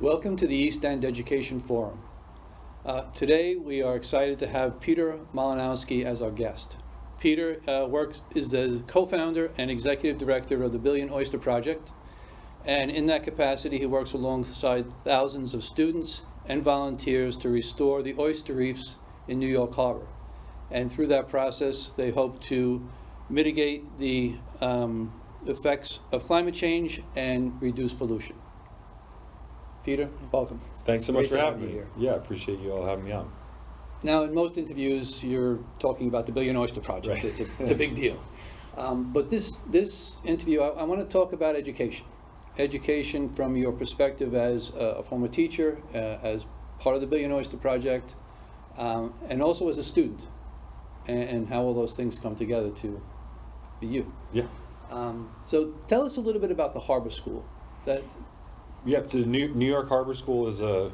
Welcome to the East End Education Forum. Today we are excited to have Peter Malinowski as our guest. Peter is the co-founder and executive director of the Billion Oyster Project, and in that capacity he works alongside thousands of students and volunteers to restore the oyster reefs in New York Harbor. And through that process they hope to mitigate the effects of climate change and reduce pollution. Peter, welcome. Thanks so much for having me here. Yeah, I appreciate you all having me on. Now, in most interviews, you're talking about the Billion Oyster Project. Right. It's a big deal. But this interview, I want to talk about education. Education from your perspective as a former teacher, as part of the Billion Oyster Project, and also as a student, and how all those things come together to be you. Yeah. So tell us a little bit about the Harbor School. Yep, the New York Harbor School is a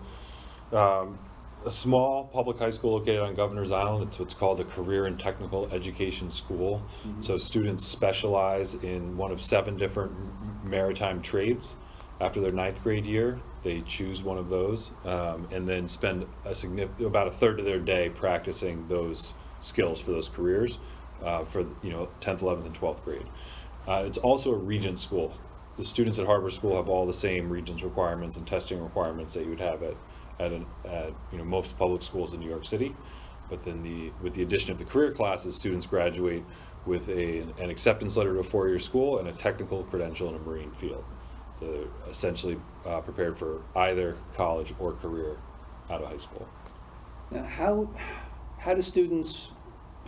small public high school located on Governor's Island. It's what's called a career and technical education school. Mm-hmm. So students specialize in one of 7 different maritime trades. After their 9th grade year, they choose one of those and then spend about a third of their day practicing those skills for those careers for 10th, 11th, and 12th grade. It's also a regent school. The students at Harbor School have all the same Regents requirements and testing requirements that you would have at most public schools in New York City. But then with the addition of the career classes, students graduate with an acceptance letter to a 4-year school and a technical credential in a marine field. So they're essentially prepared for either college or career out of high school. Now, how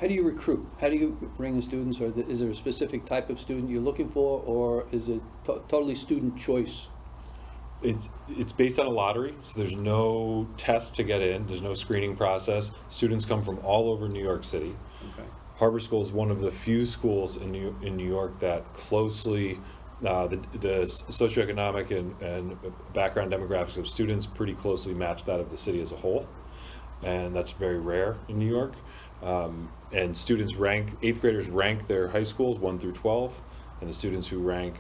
do you recruit? How do you bring in students? Or is there a specific type of student you're looking for, or is it totally student choice? It's based on a lottery, so there's no test to get in. There's no screening process. Students come from all over New York City. Okay. Harbor School is one of the few schools in New York that closely the socioeconomic and background demographics of students pretty closely match that of the city as a whole, and that's very rare in New York. And students 8th graders rank their high schools 1 through 12, and the students who rank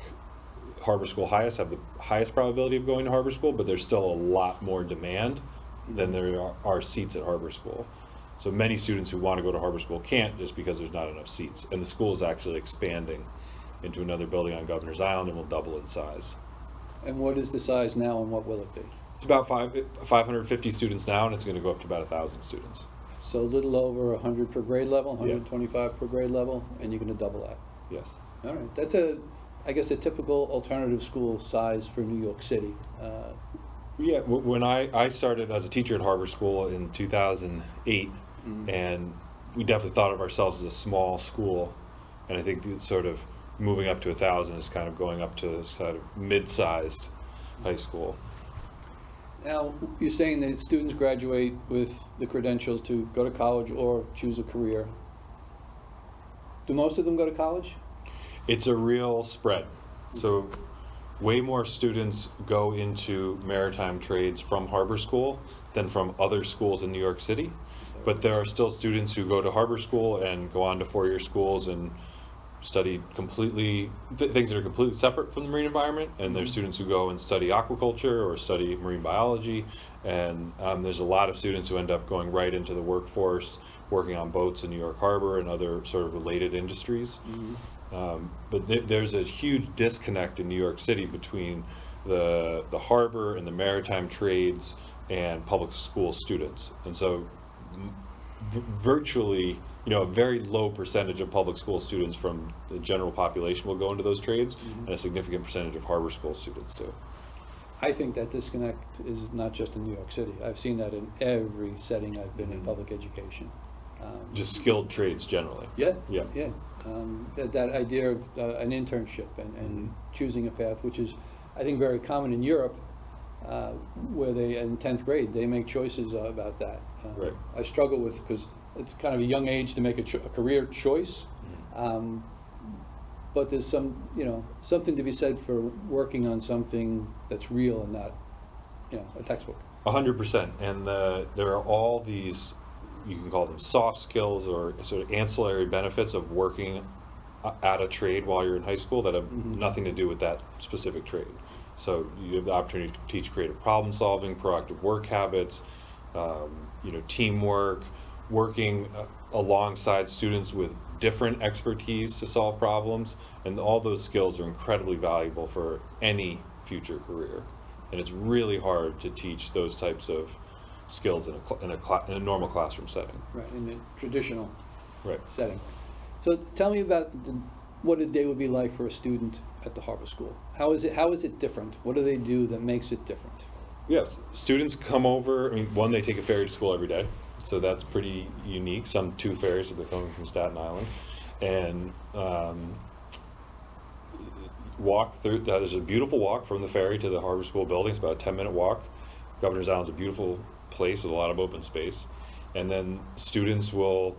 Harbor School highest have the highest probability of going to Harbor School, but there's still a lot more demand than there are seats at Harbor School. So many students who want to go to Harbor School can't, just because there's not enough seats. And the school is actually expanding into another building on Governor's Island and will double in size. And what is the size now, and what will it be? It's about 550 students now, and it's going to go up to about 1,000 students. So a little over 100 per grade level, 125 per grade level, and you're going to double that. Yes. All right. That's I guess a typical alternative school size for New York City. Yeah, when I started as a teacher at Harbor School in 2008, and we definitely thought of ourselves as a small school, and I think sort of moving up to 1,000 is kind of going up to sort of mid-sized high school. Now, you're saying that students graduate with the credentials to go to college or choose a career. Do most of them go to college? It's a real spread. So way more students go into maritime trades from Harbor School than from other schools in New York City. But there are still students who go to Harbor School and go on to 4-year schools and study things that are completely separate from the marine environment, and there's students who go and study aquaculture or study marine biology, and there's a lot of students who end up going right into the workforce, working on boats in New York Harbor and other sort of related industries. But there's a huge disconnect in New York City between the harbor and the maritime trades and public school students, and so virtually a very low percentage of public school students from the general population will go into those trades, and a significant percentage of Harbor School students do. I think that disconnect is not just in New York City. I've seen that in every setting I've been in public education. Just skilled trades generally. Yeah. Yeah. That idea of an internship and choosing a path, which is, I think, very common in Europe, where they, in 10th grade, they make choices about that. Right. I struggle with, because it's kind of a young age to make a career choice, but there's something to be said for working on something that's real and not, a textbook. 100%. And there are all these, you can call them soft skills or sort of ancillary benefits of working at a trade while you're in high school that have nothing to do with that specific trade. So you have the opportunity to teach creative problem solving, proactive work habits, teamwork, working alongside students with different expertise to solve problems, and all those skills are incredibly valuable for any future career. And it's really hard to teach those types of skills in a normal classroom setting. Right, in a traditional Right. setting. So tell me about what a day would be like for a student at the Harbor School. How is it different? What do they do that makes it different? Yes, students come over. I mean, one, they take a ferry to school every day, so that's pretty unique. Some 2 ferries if they're coming from Staten Island, and walk through. There's a beautiful walk from the ferry to the Harbor School building. It's about a 10-minute walk. Governor's Island's a beautiful place with a lot of open space, and then students will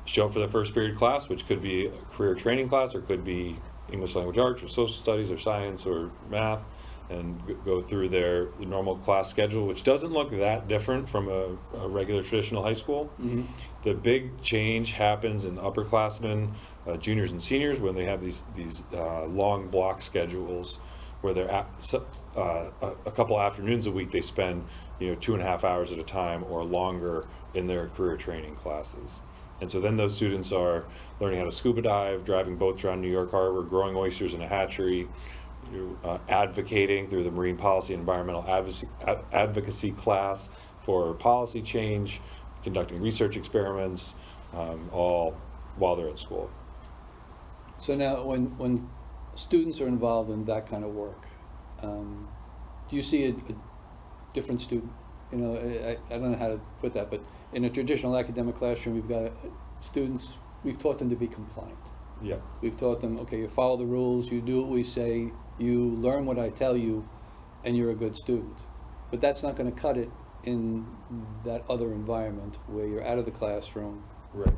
show up for their first period class, which could be a career training class, or could be English language arts, or social studies, or science, or math, and go through their normal class schedule, which doesn't look that different from a regular traditional high school. Mm-hmm. The big change happens in upperclassmen, juniors and seniors, when they have these long block schedules where they're a couple afternoons a week they spend 2.5 hours at a time or longer in their career training classes. And so then those students are learning how to scuba dive, driving boats around New York Harbor, growing oysters in a hatchery, advocating through the Marine Policy and Environmental Advocacy class for policy change, conducting research experiments, all while they're at school. So now when students are involved in that kind of work, do you see a different student? I don't know how to put that, but in a traditional academic classroom, we've got students, we've taught them to be compliant. Yeah. We've taught them, okay, you follow the rules, you do what we say, you learn what I tell you, and you're a good student. But that's not going to cut it in that other environment where you're out of the classroom. Right.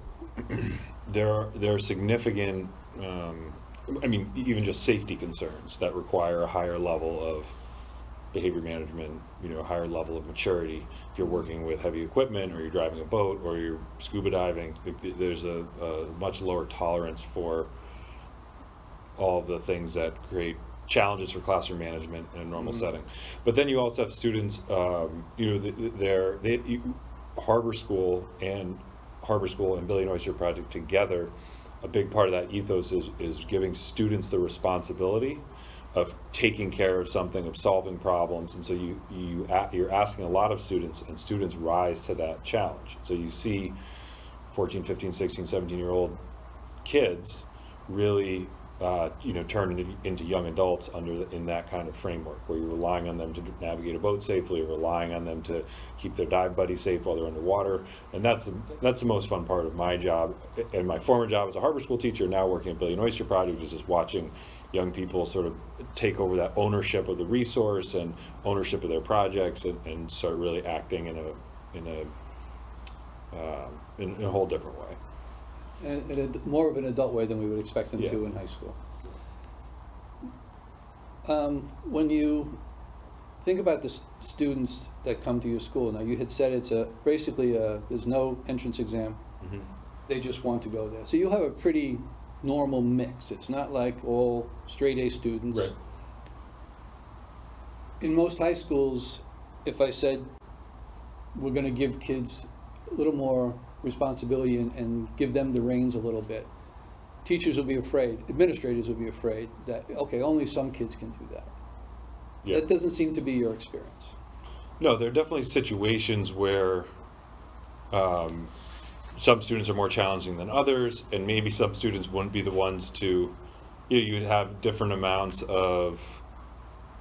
There are significant, even just safety concerns that require a higher level of behavior management, a higher level of maturity. If you're working with heavy equipment, or you're driving a boat, or you're scuba diving, there's a much lower tolerance for all of the things that create challenges for classroom management in a normal Mm-hmm. setting. But then you also have students, Harbor School and Billion Oyster Project together. A big part of that ethos is giving students the responsibility of taking care of something, of solving problems, and so you're asking a lot of students, and students rise to that challenge. So you see 14, 15, 16, 17-year-old kids really turn into young adults in that kind of framework, where you're relying on them to navigate a boat safely, or relying on them to keep their dive buddies safe while they're underwater. And that's the most fun part of my job, and my former job as a Harbor School teacher, now working at Billion Oyster Project, is just watching young people sort of take over that ownership of the resource and ownership of their projects, and start really acting in a whole different way. In more of an adult way than we would expect them Yeah. to in high school. When you think about the students that come to your school, now you had said it's basically there's no entrance exam. Mm-hmm. They just want to go there. So you have a pretty normal mix. It's not like all straight A students. Right. In most high schools, if I said we're going to give kids a little more responsibility and give them the reins a little bit, teachers will be afraid, administrators will be afraid that, okay, only some kids can do that. Yeah. That doesn't seem to be your experience. No, there are definitely situations where some students are more challenging than others, and maybe some students wouldn't be the ones to, you'd have different amounts of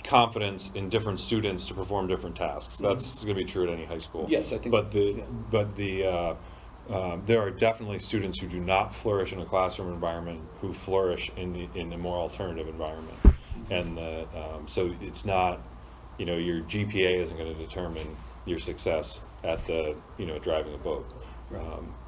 confidence in different students to perform different tasks. That's going to be true at any high school. Yes, I think. But there are definitely students who do not flourish in a classroom environment who flourish in a more alternative environment, and so it's not, your GPA isn't going to determine your success at the driving a boat.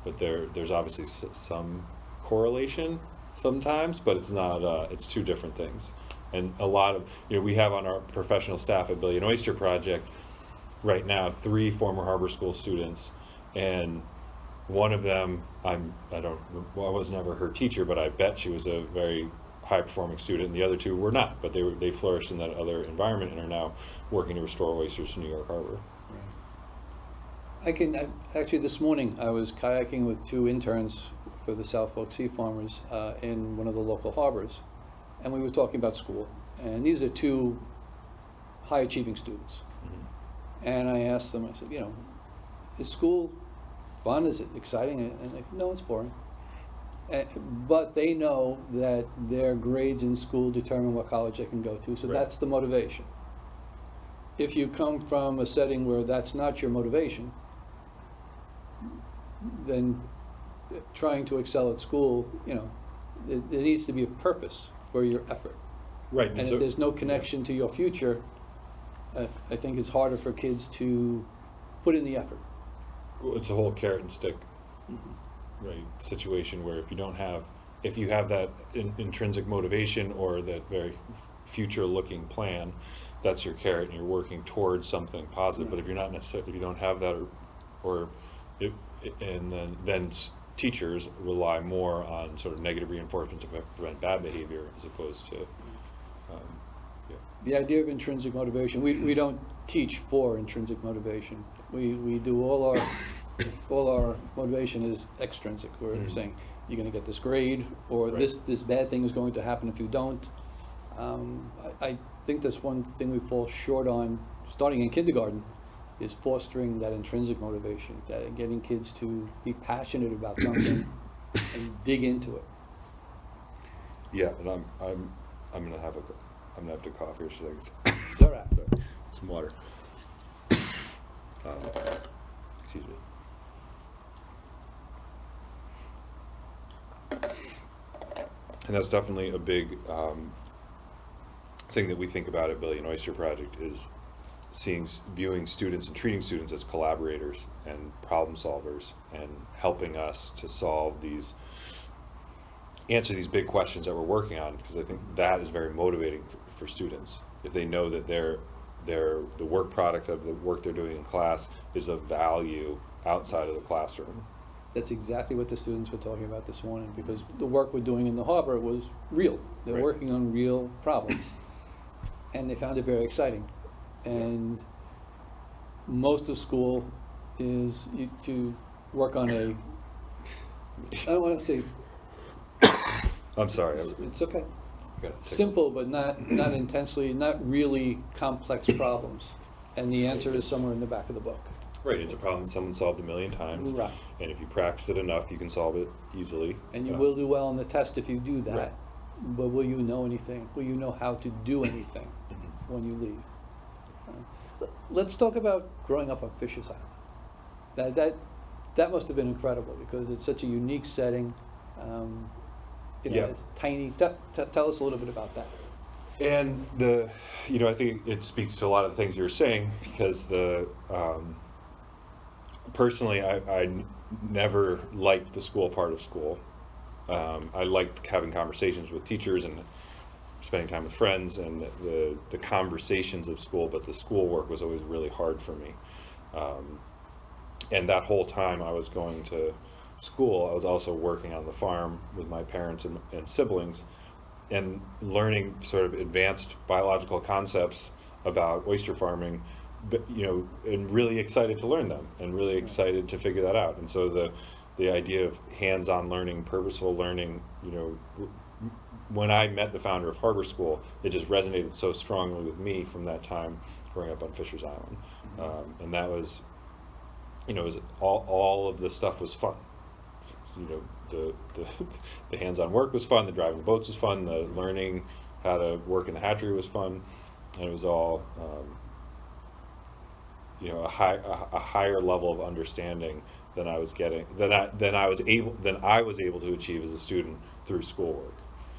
But there's obviously some correlation sometimes, but it's not. It's two different things. And a lot of, we have on our professional staff at Billion Oyster Project right now 3 former Harbor School students, and one of them, I was never her teacher, but I bet she was a very high-performing student, and the other two were not, but they flourished in that other environment and are now working to restore oysters to New York Harbor. Actually, this morning, I was kayaking with two interns for the South Fork Sea Farmers in one of the local harbors, and we were talking about school. And these are two high-achieving students. Mm-hmm. And I asked them, I said, you know, is school fun? Is it exciting? And they, no, it's boring. But they know that their grades in school determine what college they can go to, so Right. that's the motivation. If you come from a setting where that's not your motivation, then trying to excel at school, you know, there needs to be a purpose for your effort. Right. And if there's no connection to your future, I think it's harder for kids to put in the effort. It's a whole carrot and stick, Mm-hmm. right, situation where if you have that intrinsic motivation or that very future-looking plan, that's your carrot, and you're working towards something positive. But if you're not necessarily, if you don't have that, and then teachers rely more on sort of negative reinforcement to prevent bad behavior as opposed to, The idea of intrinsic motivation, we don't teach for intrinsic motivation. We do all our motivation is extrinsic. We're saying you're going to get this grade, or Right. this bad thing is going to happen if you don't. I think that's one thing we fall short on, starting in kindergarten, is fostering that intrinsic motivation, getting kids to be passionate about something and dig into it. yeah. And I'm gonna have to cough here for a second. It's all right. Sorry, some water. Excuse me. And that's definitely a big thing that we think about at Billion Oyster Project is viewing students and treating students as collaborators and problem solvers and helping us to answer these big questions that we're working on, because I think that is very motivating for students. If they know that the work product of the work they're doing in class is of value outside of the classroom. That's exactly what the students were talking about this morning, because the work we're doing in the harbor was real. They're Right. working on real problems, and they found it very exciting. And most of school is to work on I don't want to say, I'm sorry. it's okay. Gotta take- Simple, but not intensely, not really complex problems. And the answer is somewhere in the back of the book. Right, it's a problem that someone solved a million times. Right. And if you practice it enough, you can solve it easily. And you will do well on the test if you do that. Right. But will you know anything? Will you know how to do anything when you leave? Let's talk about growing up on Fisher's Island. That must have been incredible, because it's such a unique setting. Yeah. It's tiny. Tell us a little bit about that. And I think it speaks to a lot of the things you were saying, because personally, I never liked the school part of school. I liked having conversations with teachers and spending time with friends and the conversations of school, but the schoolwork was always really hard for me. And that whole time I was going to school, I was also working on the farm with my parents and siblings, and learning sort of advanced biological concepts about oyster farming, but, and really excited to learn them and really excited to figure that out. And so the idea of hands-on learning, purposeful learning, when I met the founder of Harbor School, it just resonated so strongly with me from that time growing up on Fisher's Island. And that was, it was all of the stuff was fun. The hands-on work was fun, the driving boats was fun, the learning how to work in the hatchery was fun, and it was all a higher level of understanding than I was getting, than I was able to achieve as a student through schoolwork.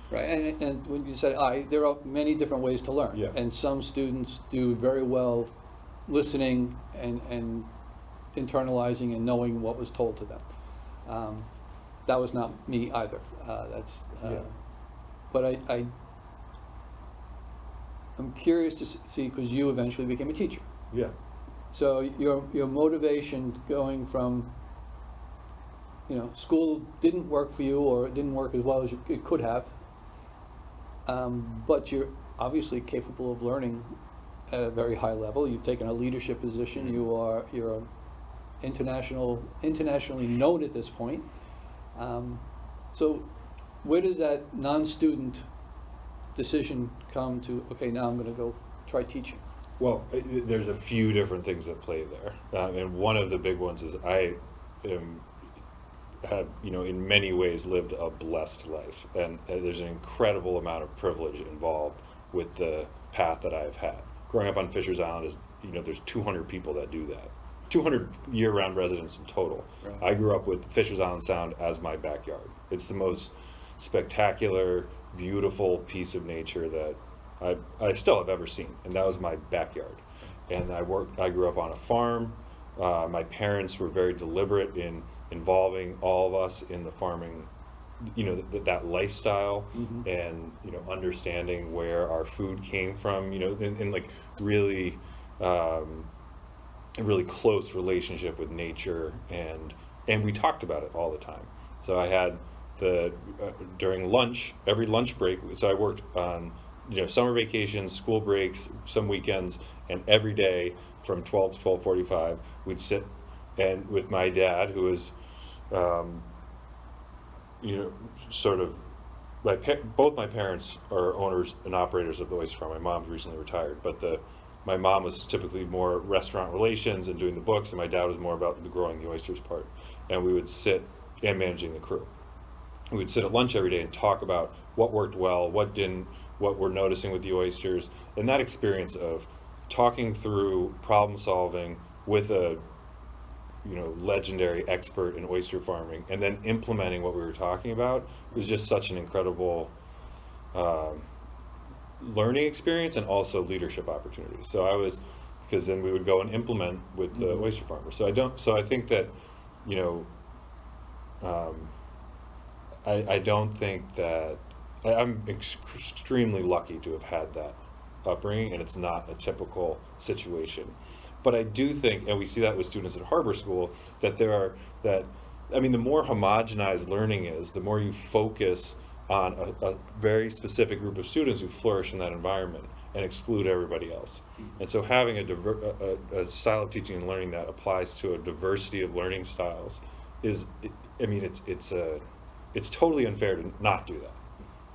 Right, and when you said there are many different ways to learn. Yeah. And some students do very well listening and internalizing and knowing what was told to them. That was not me either. But I'm curious to see, because you eventually became a teacher. Yeah. So your motivation going from, school didn't work for you, or it didn't work as well as it could have, But you're obviously capable of learning at a very high level. You've taken a leadership position. You're internationally known at this point. So where does that non-student decision come to, okay, now I'm going to go try teaching? Well, there's a few different things at play there, and one of the big ones is I have, in many ways lived a blessed life, and there's an incredible amount of privilege involved with the path that I've had. Growing up on Fisher's Island is, there's 200 people that do that. 200 year-round residents in total. Right. I grew up with Fisher's Island Sound as my backyard. It's the most spectacular, beautiful piece of nature that I still have ever seen, and that was my backyard. And I grew up on a farm. My parents were very deliberate in involving all of us in the farming, that lifestyle, Mm-hmm. and understanding where our food came from, in like really a really close relationship with nature, and we talked about it all the time. So I had during lunch, every lunch break, so I worked on summer vacations, school breaks, some weekends, and every day from 12 to 12:45 we'd sit and with my dad, who was sort of both my parents are owners and operators of the oyster farm. My mom's recently retired, but my mom was typically more restaurant relations and doing the books, and my dad was more about the growing the oysters part. And we would sit and managing the crew. We would sit at lunch every day and talk about what worked well, what didn't, what we're noticing with the oysters, and that experience of talking through problem solving with a legendary expert in oyster farming, and then implementing what we were talking about was just such an incredible learning experience, and also leadership opportunity. So because then we would go and implement with the Mm-hmm. oyster farmers. So I think that I don't think that I'm extremely lucky to have had that upbringing, and it's not a typical situation. But I do think, and we see that with students at Harbor School, that the more homogenized learning is, the more you focus on a very specific group of students who flourish in that environment and exclude everybody else. And so having a style of teaching and learning that applies to a diversity of learning styles it's totally unfair to not do that.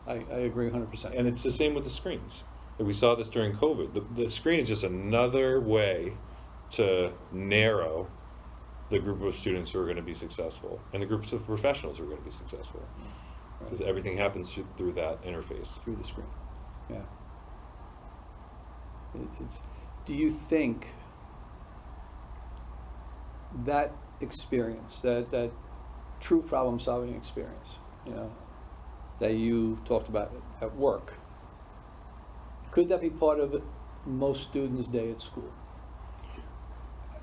I agree 100%. And it's the same with the screens. And we saw this during COVID. The screen is just another way to narrow the group of students who are going to be successful, and the groups of professionals who are going to be successful, because everything happens through that interface. Through the screen, yeah. Do you think that experience, that true problem-solving experience, that you talked about at work, could that be part of most students' day at school?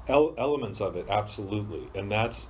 Elements of it, absolutely, and that's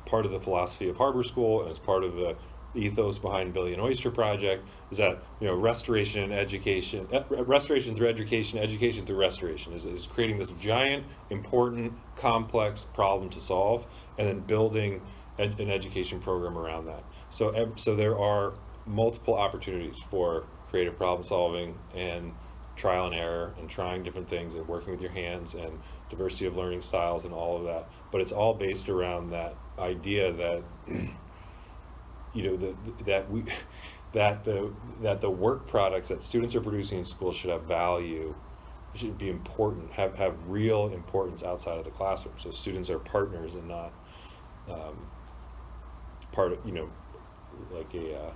part of the philosophy of Harbor School, and it's part of the ethos behind Billion Oyster Project. Is that restoration and education, restoration through education, education through restoration, is creating this giant, important, complex problem to solve, and then building an education program around that. So there are multiple opportunities for creative problem solving and trial and error, and trying different things, and working with your hands, and diversity of learning styles, and all of that. But it's all based around that idea that that the work products that students are producing in school should have value, should be important, have real importance outside of the classroom. So students are partners and not part of like a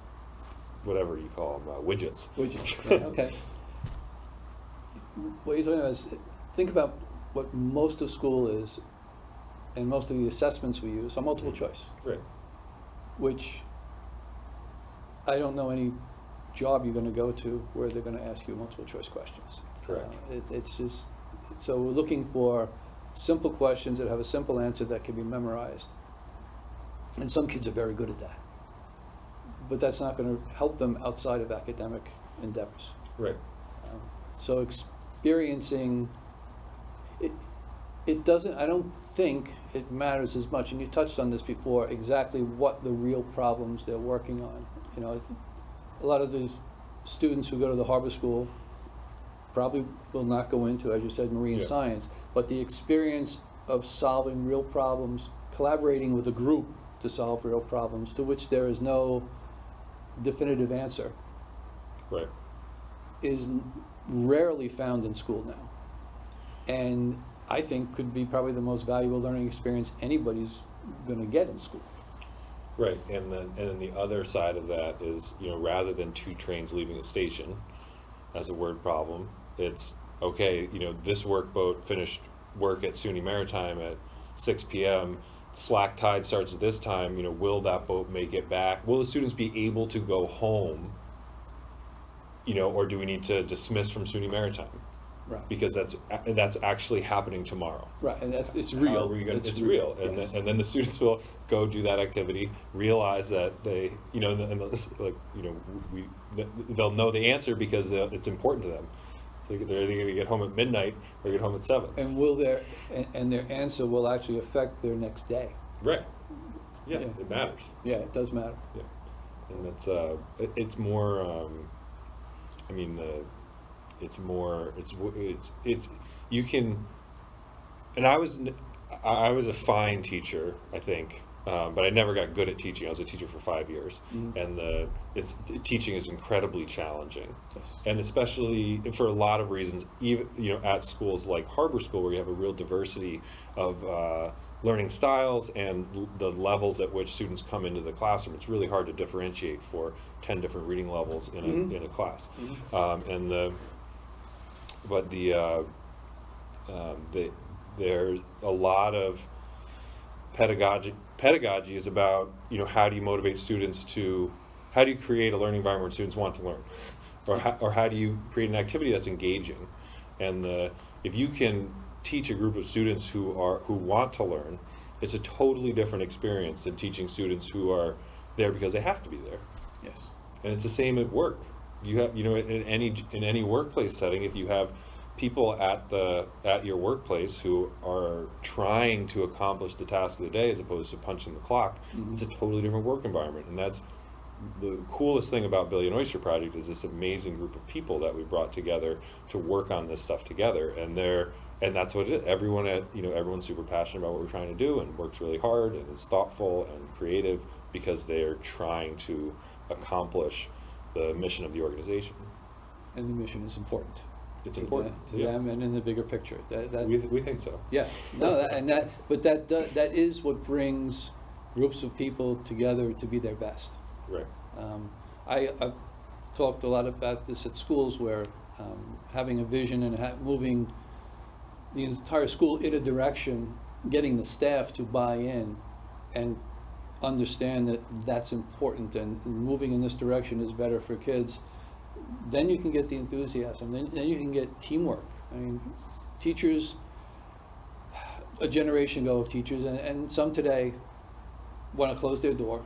whatever you call them, widgets. Widgets, yeah, okay. What you're talking about is, think about what most of school is, and most of the assessments we use are multiple choice, Right. which I don't know any job you're going to go to where they're going to ask you multiple choice questions. Correct. It's just, so we're looking for simple questions that have a simple answer that can be memorized. And some kids are very good at that. But that's not going to help them outside of academic endeavors. Right. So experiencing, it doesn't, I don't think it matters as much, and you touched on this before, exactly what the real problems they're working on. A lot of these students who go to the harbor school probably will not go into, as you said, marine Yeah. science, but the experience of solving real problems, collaborating with a group to solve real problems, to which there is no definitive answer, Right. is rarely found in school now. And I think could be probably the most valuable learning experience anybody's gonna get in school. Right, and then the other side of that is, rather than two trains leaving a station as a word problem, it's, okay, this workboat finished work at SUNY Maritime at 6 p.m., slack tide starts at this time, will that boat make it back? Will the students be able to go home, or do we need to dismiss from SUNY Maritime? Right. Because that's actually happening tomorrow. Right, and it's How real. are we gonna, it's real. real, and, Yes. and then the students will go do that activity, realize that they, they'll know the answer because it's important to them. They're either going to get home at midnight or get home at 7. And their answer will actually affect their next day. Right. Yeah, Yeah. it matters. Yeah, it does matter. Yeah, and it's more. It's you can. And I was a fine teacher, I think, but I never got good at teaching. I was a teacher for 5 years, and teaching is incredibly challenging, Yes. and especially for a lot of reasons. Even at schools like Harbor School, where you have a real diversity of learning styles and the levels at which students come into the classroom, it's really hard to differentiate for 10 different reading levels in a class, there's a lot of pedagogy is about, how do you motivate students how do you create a learning environment where students want to learn, or how do you create an activity that's engaging, and if you can teach a group of students who want to learn, it's a totally different experience than teaching students who are there because they have to be there. Yes. And it's the same at work. You have, in any workplace setting, if you have people at your workplace who are trying to accomplish the task of the day as opposed to punching the clock, it's a totally different work environment. And that's the coolest thing about Billion Oyster Project, is this amazing group of people that we brought together to work on this stuff together. And that's what it is. Everyone's super passionate about what we're trying to do and works really hard and is thoughtful and creative because they're trying to accomplish the mission of the organization. And the mission is important. It's to important to them and in the bigger picture. We think so. Yes. No. That is what brings groups of people together to be their best. Right. I've talked a lot about this at schools where having a vision and moving the entire school in a direction, getting the staff to buy in and understand that that's important and moving in this direction is better for kids, then you can get the enthusiasm, then you can get teamwork. I mean, teachers, a generation ago of teachers, and some today want to close their door,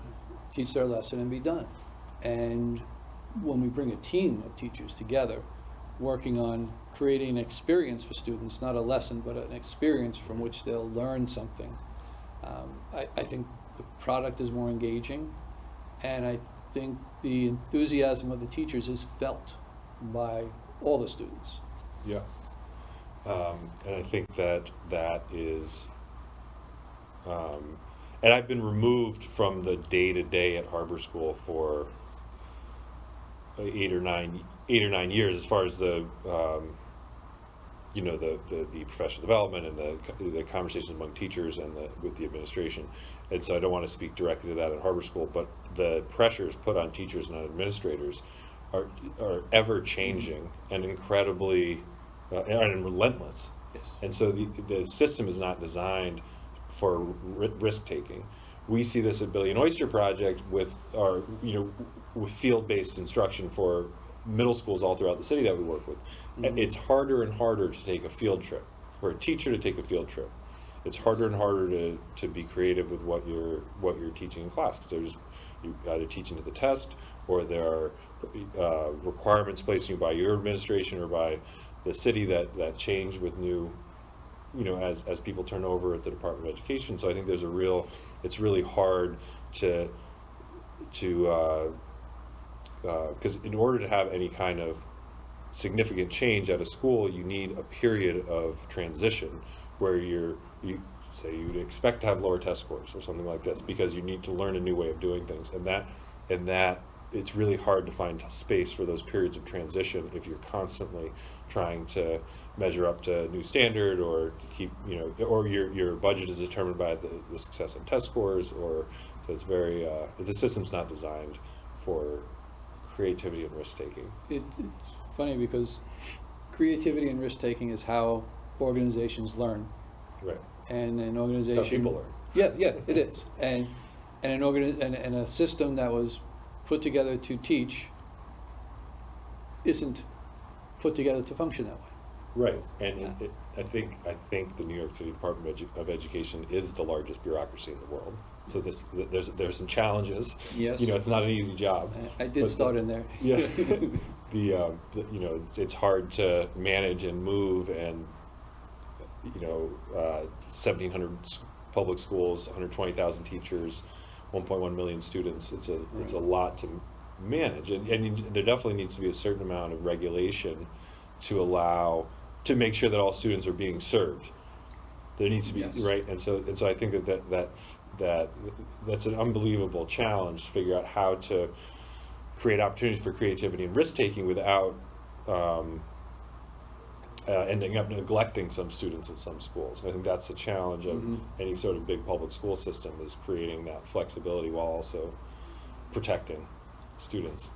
teach their lesson and be done. And when we bring a team of teachers together, working on creating an experience for students, not a lesson, but an experience from which they'll learn something, I think the product is more engaging, and I think the enthusiasm of the teachers is felt by all the students. Yeah. And I think that is, and I've been removed from the day-to-day at Harbor School for 8 or 9 years, as far as the professional development and the conversations among teachers and with the administration. And so I don't want to speak directly to that at Harbor School, but the pressures put on teachers and on administrators are ever changing and incredibly and relentless. Yes. And so the system is not designed for risk taking. We see this at Billion Oyster Project with our with field-based instruction for middle schools all throughout the city that we work with. It's harder and harder to take a field trip, for a teacher to take a field trip. It's harder and harder to be creative with what you're teaching in class, because you're either teaching to the test, or there are requirements placed on you by your administration or by the city that change with new, as people turn over at the Department of Education. So I think it's really hard to because in order to have any kind of significant change at a school, you need a period of transition where you say you'd expect to have lower test scores or something like this because you need to learn a new way of doing things, and that it's really hard to find space for those periods of transition if you're constantly trying to measure up to a new standard or keep, or your budget is determined by the success in test scores, or so it's very, the system's not designed for creativity and risk-taking. It's funny because creativity and risk-taking is how organizations learn. Right. And an organization... It's how people learn. Yeah, it is. And and a system that was put together to teach isn't put together to function that way. Right, and Yeah. I think the New York City Department of Education is the largest bureaucracy in the world. So there's some challenges. Yes. It's not an easy job. I did start in there. Yeah. It's hard to manage and move, and 1,700 public schools, 120,000 teachers, 1.1 million students. It's a lot to manage, and there definitely needs to be a certain amount of regulation to make sure that all students are being served. There needs to be, Yes. right, and so I think that's an unbelievable challenge to figure out how to create opportunities for creativity and risk-taking without ending up neglecting some students in some schools. And I think that's the challenge of any sort of big public school system, is creating that flexibility while also protecting students.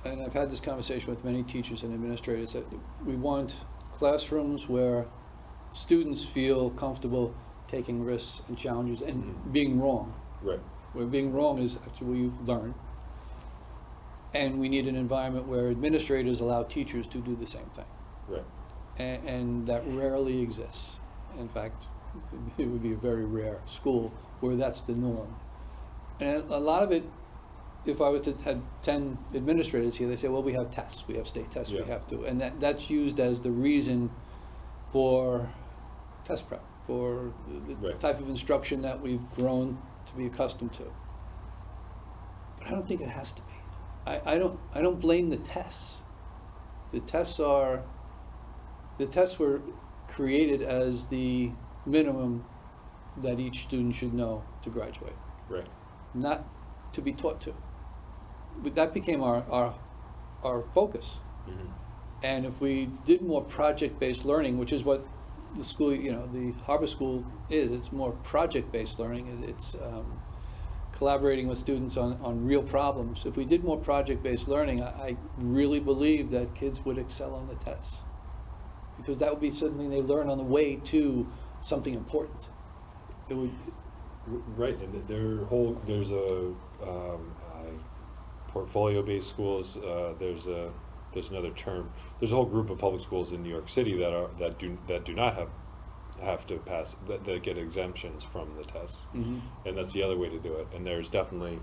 And I've had this conversation with many teachers and administrators that we want classrooms where students feel comfortable taking risks and challenges and being wrong. Right. Where being wrong is actually where you learn. And we need an environment where administrators allow teachers to do the same thing. Right. And that rarely exists. In fact, it would be a very rare school where that's the norm. And a lot of it, if I was to have 10 administrators here, they say, well, we have tests, we have state tests, Yeah. we have to. And that's used as the reason for test prep, for the Right. type of instruction that we've grown to be accustomed to. But I don't think it has to be. I don't blame the tests. The tests were created as the minimum that each student should know to graduate, Right. not to be taught to. But that became our focus. Mm-hmm. And if we did more project-based learning, which is what the school, the Harbor School is, it's more project-based learning. It's collaborating with students on real problems. If we did more project-based learning, I really believe that kids would excel on the tests, because that would be something they learn on the way to something important. It would. Right, and there's a portfolio-based schools. There's another term. There's a whole group of public schools in New York City that do not have to pass, that get exemptions from the tests, and that's the other way to do it. And there's definitely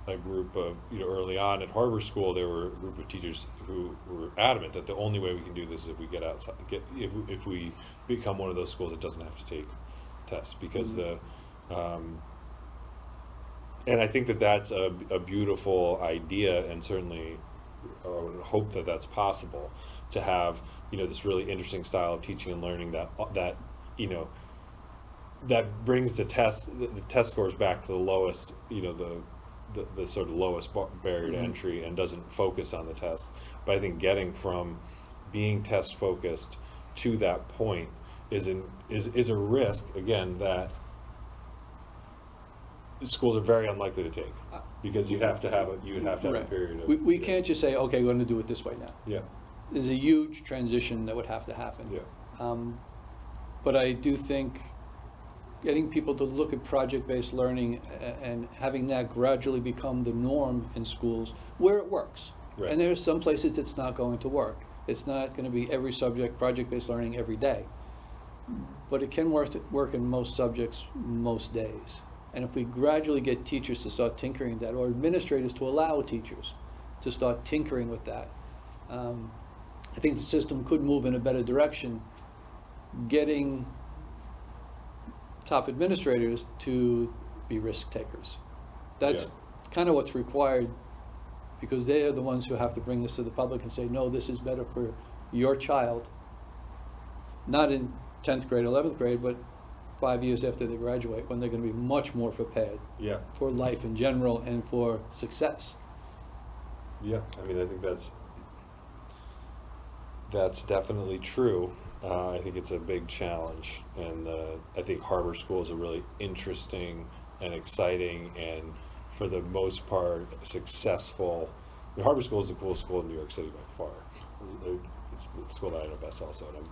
a group of, early on at Harbor School, there were a group of teachers who were adamant that the only way we can do this is if we get outside, if we become one of those schools that doesn't have to take tests, because and I think that's a beautiful idea, and certainly I would hope that that's possible, to have this really interesting style of teaching and learning that brings the test scores back to the lowest, the sort of lowest barrier to entry, and doesn't focus on the tests. But I think getting from being test focused to that point is a risk, again, that schools are very unlikely to take, because you have to have a period of. We can't just say, okay, we're going to do it this way now. Yeah. There's a huge transition that would have to happen. Yeah. But I do think getting people to look at project-based learning and having that gradually become the norm in schools where it works. Right. And there's some places it's not going to work. It's not going to be every subject project-based learning every day. But it can work in most subjects most days. And if we gradually get teachers to start tinkering with that, or administrators to allow teachers to start tinkering with that, I think the system could move in a better direction, getting top administrators to be risk takers. That's kind of what's required because they are the ones who have to bring this to the public and say, no, this is better for your child, not in 10th grade, 11th grade, but 5 years after they graduate, when they're going to be much more prepared Yeah, for life in general and for success. yeah, I mean, I think that's definitely true. I think it's a big challenge, and I think Harbor School is a really interesting and exciting and, for the most part, successful. I mean, Harbor School is the coolest school in New York City by far. It's the school that I know best also, and I'm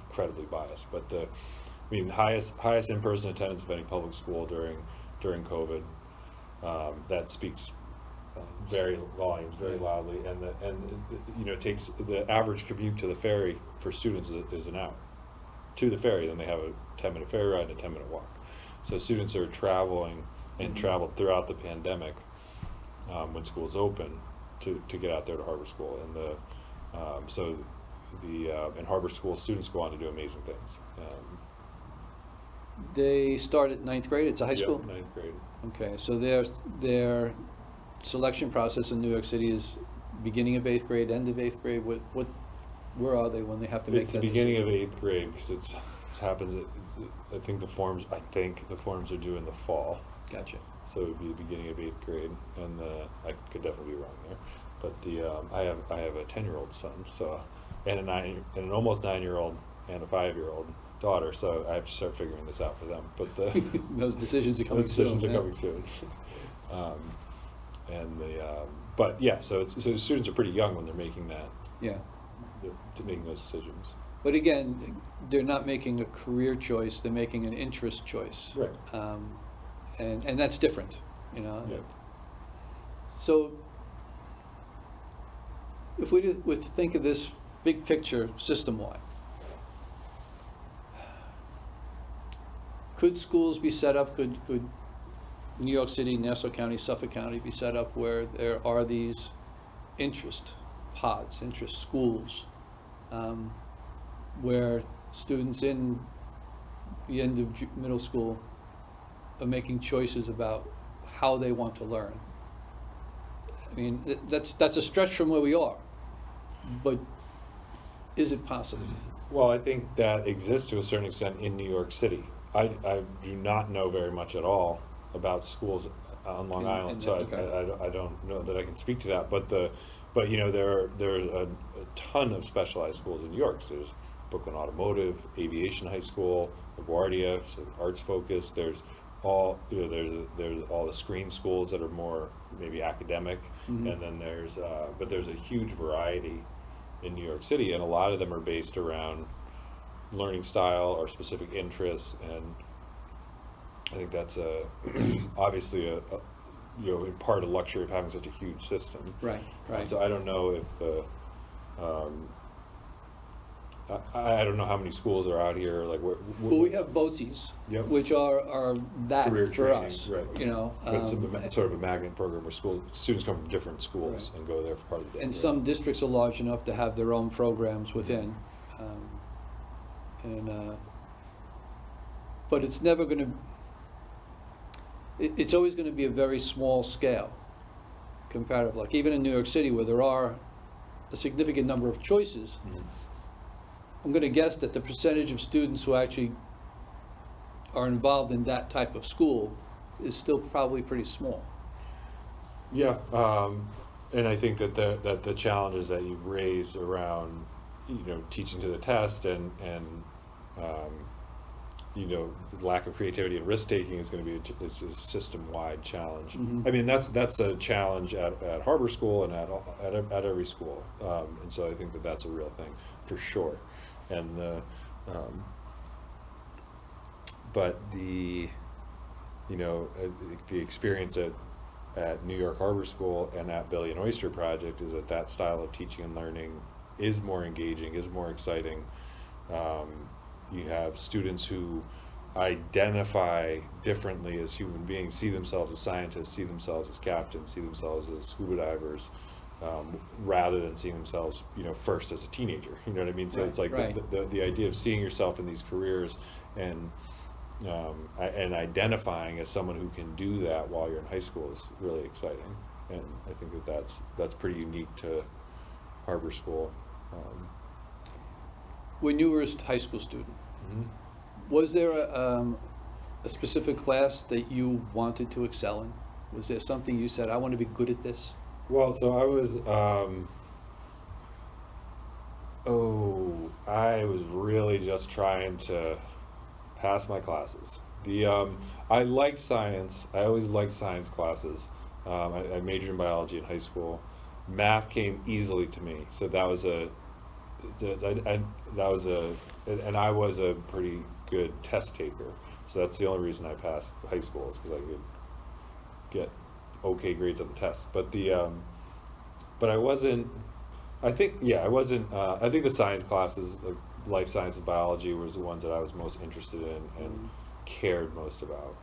incredibly biased. But highest in-person attendance of any public school during COVID. That speaks very volumes, very loudly, and it takes the average commute to the ferry for students is an hour to the ferry. Then they have a 10-minute ferry ride and a 10-minute walk. So students are traveling and traveled throughout the pandemic when schools open to get out there to Harbor School, and in Harbor School students go on to do amazing things. They start at 9th grade. It's a high school? 9th grade. Okay, so their selection process in New York City is beginning of 8th grade, end of 8th grade. Where are they when they have to make It's that the beginning decision? of 8th grade, because it happens. I think the forms are due in the fall. Gotcha. So it would be the beginning of 8th grade, and I could definitely be wrong there. But I have a 10-year-old son, so and an almost 9-year-old and a 5-year-old daughter, so I have to start figuring this out for them. But those decisions are coming those decisions soon. are coming soon. But yeah, so students are pretty young when they're making that. Yeah. They're making those decisions. But again, they're not making a career choice, they're making an interest choice. Right. And that's different, you know? Yeah. So, if we would think of this big picture system-wide, could schools be set up, could New York City, Nassau County, Suffolk County be set up where there are these interest pods, interest schools, where students in the end of middle school are making choices about how they want to learn? I mean, that's a stretch from where we are, but is it possible? Well, I think that exists to a certain extent in New York City. I do not know very much at all about schools on Long Island, so I don't know that I can speak to that. But there's a ton of specialized schools in New York. So there's Brooklyn Automotive, Aviation High School, LaGuardia, so arts focused. There's all there's all the screen schools that are more maybe academic, and then there's a huge variety in New York City, and a lot of them are based around learning style or specific interests, and I think that's obviously in part a luxury of having such a huge system. Right. So I don't know if I don't know how many schools are out here. Like, Well, we have BOCES, Yep. which are that Career for training, us, right. you know. But it's sort of a magnet program where students come from different schools and go there for part of the day. And some districts are large enough to have their own programs within. But it's never going to, it's always going to be a very small scale comparative. Like even in New York City, where there are a significant number of choices, I'm going to guess that the percentage of students who actually are involved in that type of school is still probably pretty small. Yeah, and I think that the challenges that you've raised around, teaching to the test and lack of creativity and risk taking is going to be a system-wide challenge. I mean, that's a challenge at Harbor School and at every school, and so I think that's a real thing for sure. And but the experience at New York Harbor School and at Billion Oyster Project is that style of teaching and learning is more engaging, is more exciting. You have students who identify differently as human beings, see themselves as scientists, see themselves as captains, see themselves as scuba divers, rather than seeing themselves, first as a teenager. You know what I mean? So it's like the idea of seeing yourself in these careers and identifying as someone who can do that while you're in high school is really exciting. and I think that's pretty unique to Harbor School. When you were a high school student, Mhm. was there a specific class that you wanted to excel in? Was there something you said, I want to be good at this? Well, so I was, I was really just trying to pass my classes. I liked science. I always liked science classes. I majored in biology in high school. Math came easily to me, so that was and I was a pretty good test taker. So that's the only reason I passed high school, is because I could get okay grades on the test. But but I wasn't. I think I think the science classes, like life science and biology, was the ones that I was most interested in and cared most about.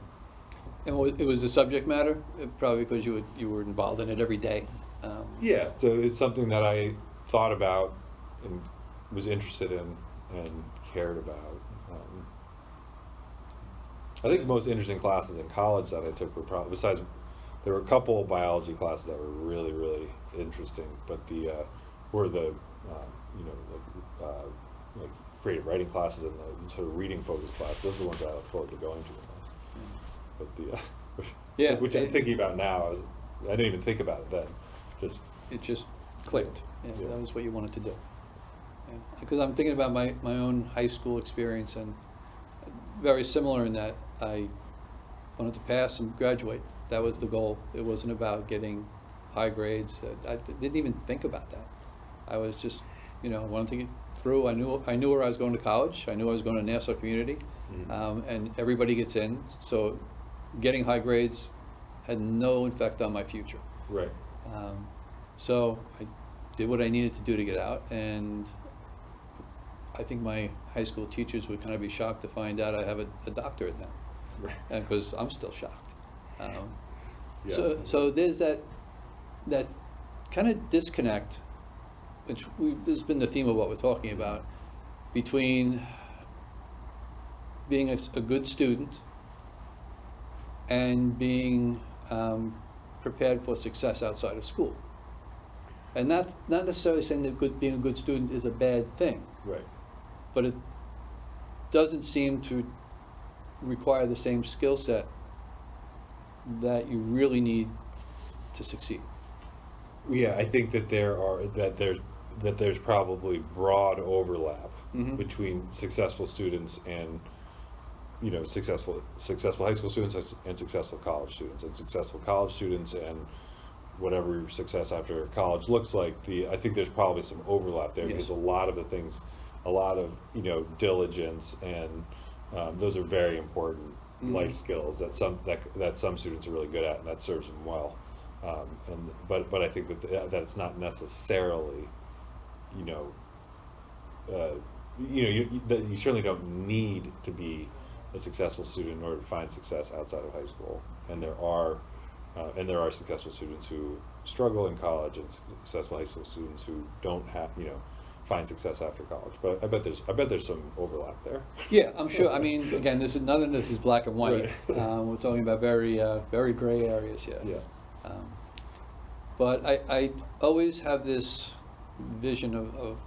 And it was the subject matter, probably because you were involved in it every day. Yeah, so it's something that I thought about and was interested in and cared about. I think the most interesting classes in college that I took were probably, besides, there were a couple of biology classes that were really, really interesting, but were the like creative writing classes and the sort of reading focused classes. Those are the ones that I look forward to going to the most. But which I'm thinking about now. I didn't even think about it then. It just clicked. Yeah, Yeah. That was what you wanted to do. Yeah. Because I'm thinking about my own high school experience, and very similar in that I wanted to pass and graduate. That was the goal. It wasn't about getting high grades. I didn't even think about that. I was just, wanted to get through. I knew where I was going to college. I knew I was going to Nassau Community, and everybody gets in. So getting high grades had no effect on my future. Right. So I did what I needed to do to get out, and I think my high school teachers would kind of be shocked to find out I have a doctorate now, Right. because I'm still shocked. Yeah. So there's that kind of disconnect, which this has been the theme of what we're talking about, between being a good student and being prepared for success outside of school. And that's not necessarily saying that being a good student is a bad thing, Right. but it doesn't seem to require the same skill set that you really need to succeed. Yeah, I think that there's probably broad overlap Mhm. between successful students and successful high school students and successful college students, and whatever success after college looks like. I think there's probably some overlap there. Yes. Because a lot of the things, a lot of diligence, and those are very important life skills that some students are really good at, and that serves them well. But I think that it's not necessarily, you certainly don't need to be a successful student in order to find success outside of high school, and there are successful students who struggle in college, and successful high school students who don't have find success after college. But I bet there's some overlap there. Yeah, I'm sure. I mean, again, none of this is black and white. Right. We're talking about very gray areas here. Yeah. But I always have this vision of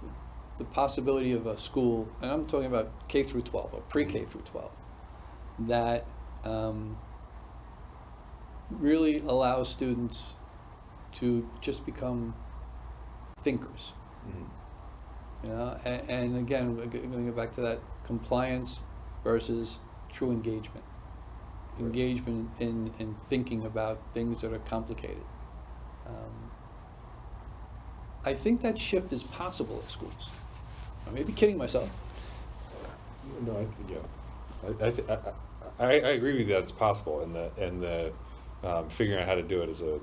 the possibility of a school, and I'm talking about K through 12 or pre-K through 12, that really allows students to just become thinkers. And again, we're going to go back to that compliance versus true engagement. Right. Engagement in thinking about things that are complicated. I think that shift is possible at schools. I may be kidding myself. No, I agree with you that it's possible, and the figuring out how to do it is a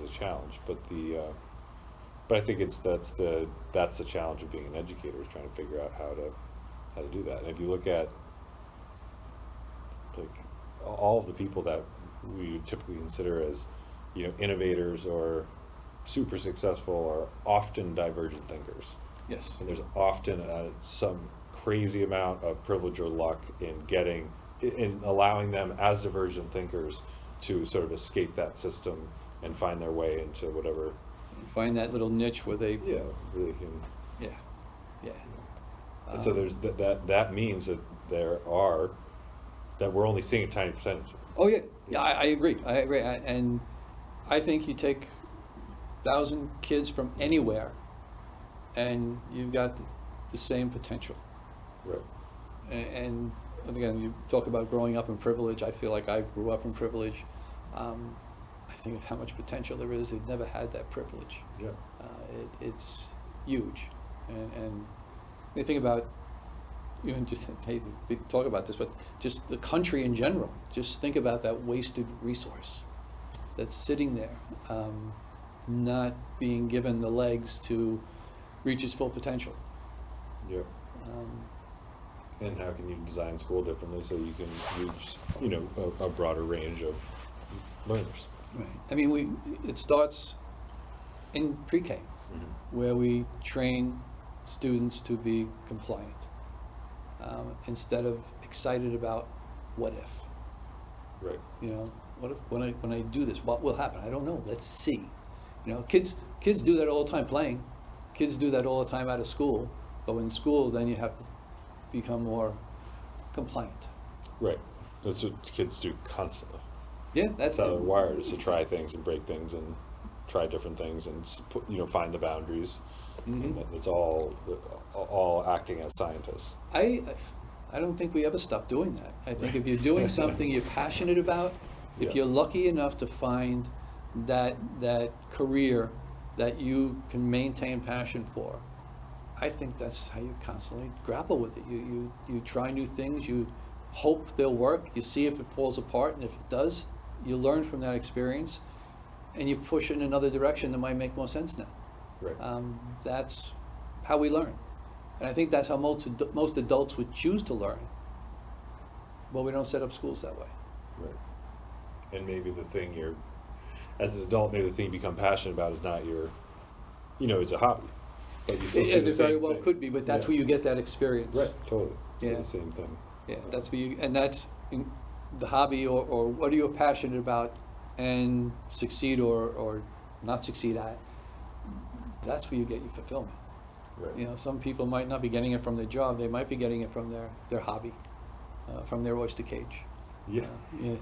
challenge. But I think that's the challenge of being an educator, is trying to figure out how to do that. And if you look at like all of the people that we would typically consider as innovators or super successful are often divergent thinkers. Yes. And there's often some crazy amount of privilege or luck in allowing them as divergent thinkers to sort of escape that system and find their way into whatever. Find that little niche where they, Yeah, really can. yeah, yeah. And so there's that means that that we're only seeing a tiny percentage. Oh, yeah, yeah, I agree, and I think you take 1,000 kids from anywhere, and you've got the same potential. Right. And again, you talk about growing up in privilege. I feel like I grew up in privilege. I think of how much potential there is. They've never had that privilege. Yeah. It's huge. And you think about, just hey, we talk about this, but just the country in general. Just think about that wasted resource that's sitting there, not being given the legs to reach its full potential. Yeah. And how can you design school differently so you can reach, a broader range of learners? Right. I mean, it starts in pre-K, where we train students to be compliant, instead of excited about what if. Right. What if when I do this, what will happen? I don't know. Let's see. Kids do that all the time playing. Kids do that all the time out of school. But in school, then you have to become more compliant. Right. That's what kids do constantly. Yeah, That's how they're wired, is to try things and break things and try different things and find the boundaries. Mm-hmm. And it's all acting as scientists. I don't think we ever stop doing that. I think if you're doing something you're passionate about, if Yeah. you're lucky enough to find that career that you can maintain passion for, I think that's how you constantly grapple with it. You try new things, you hope they'll work, you see if it falls apart, and if it does, you learn from that experience, and you push it in another direction that might make more sense now. Right. That's how we learn. And I think that's how most adults would choose to learn. But we don't set up schools that way. Right. And maybe the thing as an adult, maybe the thing you become passionate about is not it's a hobby. But you still see the It very same well thing. could be, but that's Yeah. where you get that experience. Right, totally. Yeah. So the same thing. Yeah, that's where and that's the hobby or what are you passionate about and succeed or not succeed at. That's where you get your fulfillment. Right. Some people might not be getting it from their job, they might be getting it from their hobby, from their oyster cage. Yeah. Yeah.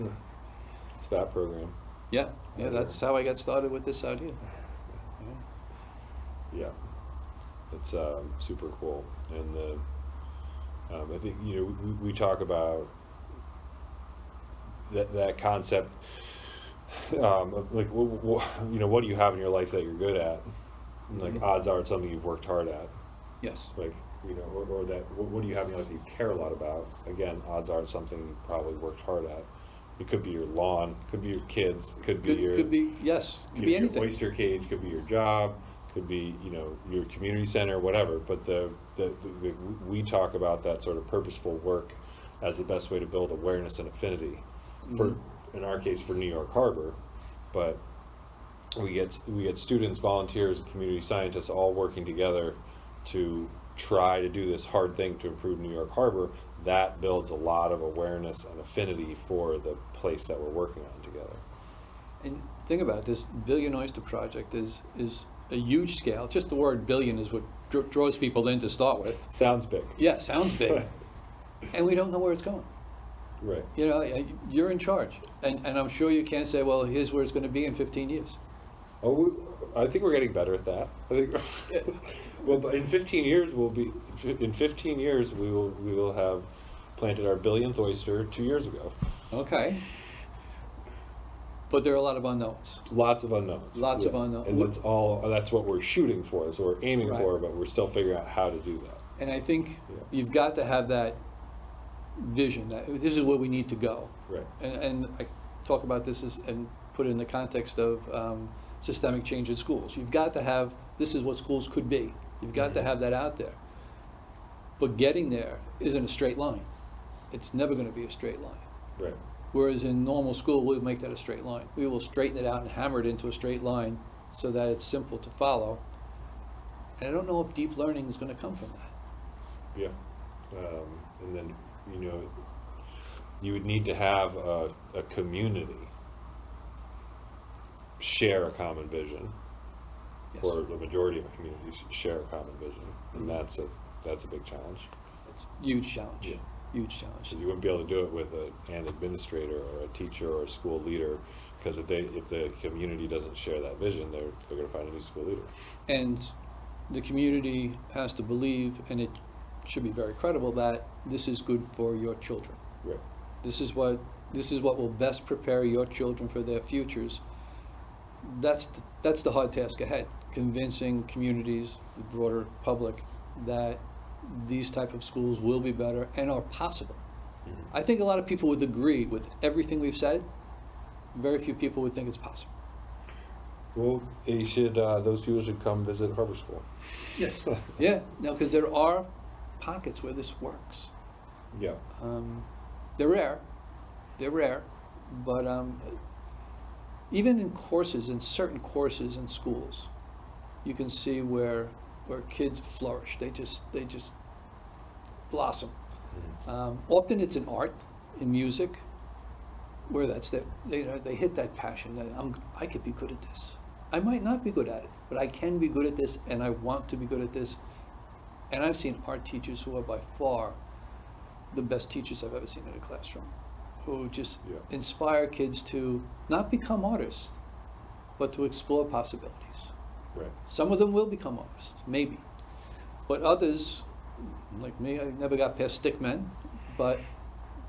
SPAT program. Yeah, that's how I got started with this idea. Yeah. It's super cool. And I think we talk about that concept of like what do you have in your life that you're good at? And like odds are it's something you've worked hard at. Yes. Like or that what do you have in your life that you care a lot about? Again, odds are it's something you probably worked hard at. It could be your lawn, could be your kids, could be Could be anything. your oyster cage, could be your job, could be your community center, whatever. But we talk about that sort of purposeful work as the best way to build awareness and affinity. For in our case for New York Harbor, but we get students, volunteers, community scientists all working together to try to do this hard thing to improve New York Harbor. That builds a lot of awareness and affinity for the place that we're working on together. And think about it, this Billion Oyster Project is a huge scale. Just the word billion is what draws people in to start with. Sounds big. Yeah, sounds big. And we don't know where it's going. Right. You're in charge. And I'm sure you can't say, well, here's where it's going to be in 15 years. Oh, I think we're getting better at that. I think. Well, but in 15 years we will have planted our 1,000,000th oyster 2 years ago. Okay. But there are a lot of unknowns. Lots of unknowns. Lots of unknowns. And that's what we're shooting for, that's what we're aiming for, but we're still figuring out how to do that. And I think you've got to have that vision, that this is where we need to go. Right. And I talk about this and put it in the context of systemic change in schools. You've got to have, this is what schools could be. You've got to have that out there. But getting there isn't a straight line. It's never going to be a straight line. Right. Whereas in normal school, we'll make that a straight line. We will straighten it out and hammer it into a straight line so that it's simple to follow. And I don't know if deep learning is going to come from that. Yeah. And then, you would need to have a community share a common vision, Yes. or the majority of a community share a common vision, and that's a big challenge. It's a huge challenge. Yeah. Huge challenge. Because you wouldn't be able to do it with an administrator or a teacher or a school leader, because if the community doesn't share that vision, they're going to find a new school leader. And the community has to believe, and it should be very credible, that this is good for your children. Right. This is what will best prepare your children for their futures. That's the hard task ahead, convincing communities, the broader public, that these type of schools will be better and are possible. Mm-hmm. I think a lot of people would agree with everything we've said. Very few people would think it's possible. Well, those people should come visit Harbor School. Yes. Yeah, no, because there are pockets where this works. Yeah. They're rare, but even in courses, in certain courses in schools, you can see where kids flourish. They just blossom. Mm-hmm. Often it's in art, in music, where they hit that passion that I could be good at this. I might not be good at it, but I can be good at this, and I want to be good at this. And I've seen art teachers who are by far the best teachers I've ever seen in a classroom, who just inspire kids to not become artists, but to explore possibilities. Right. Some of them will become artists, maybe. But others, like me, I never got past stick men, but